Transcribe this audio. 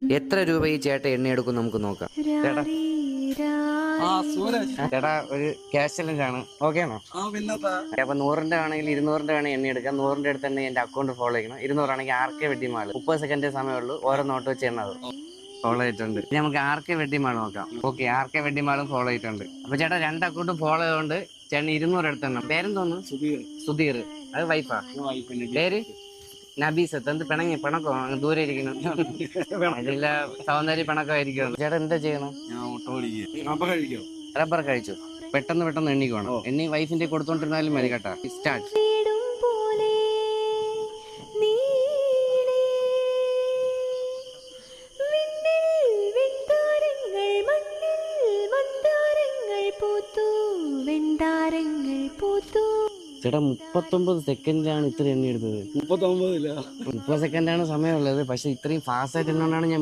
എത്ര രൂപ ഈ ചേട്ടൻ എണ്ണ എടുക്കും നമുക്ക് നോക്കാം. ചേട്ടാ ചേട്ടാ ഒരു ക്യാഷ് ചലഞ്ച് ആണ്, ഓക്കെ ആണോ? അപ്പൊ 100ന്റെ ആണെങ്കിൽ 200ന്റെ വേണമെങ്കിൽ എണ്ണ എടുക്കാം. 100ന്റെ അടുത്ത് തന്നെ എന്റെ അക്കൗണ്ട് ഫോളോ ചെയ്യണം. 200 ആണെങ്കിൽ ആർക്കെ വെഡിങ് മാൾ 30 സെക്കൻഡ് സമയമുള്ളൂ. ഓരോ നോട്ട് വെച്ച് എണ്ണത് ഫോളോ ചെയ്തിട്ടുണ്ട്. ഇനി നമുക്ക് ആർക്കെ വെഡിങ് മാൾ നോക്കാം. ഓക്കെ, ആർക്കെ വെഡിങ് മാളും ഫോളോ ചെയ്തിട്ടുണ്ട്. അപ്പൊ ചേട്ടാ 2 അക്കൗണ്ടും ഫോളോ ചെയ്തുകൊണ്ട് ചേട്ടൻ 200 എടുത്തെണ്ണം. പേരെന്തോന്നു? സുധീർ. അത് വൈഫാ? പേര് നബീസത്ത്. എന്ത് പിണക്കോ ദൂരെ ഇരിക്കണം? അതില്ല, സൗന്ദര്യ പിണക്കമായിരിക്കും. ചേട്ടാ എന്താ ചെയ്യണം? റബ്ബർ കഴിച്ചു. പെട്ടെന്ന് എണ്ണിക്കോണം. എണ്ണി വൈഫിന്റെ കൊടുത്തോണ്ടിരുന്നാലും മതി കേട്ടാ. സ്റ്റാർട്ട്. ചേട്ടാ 39 സെക്കൻഡിലാണ് ഇത്ര എണ്ണി എടുത്തത്. 30 സെക്കൻഡാണ് സമയമുള്ളത്. പക്ഷെ ഇത്രയും ഫാസ്റ്റ് ആയിട്ട് എണ്ണോണ്ടാണ് ഞാൻ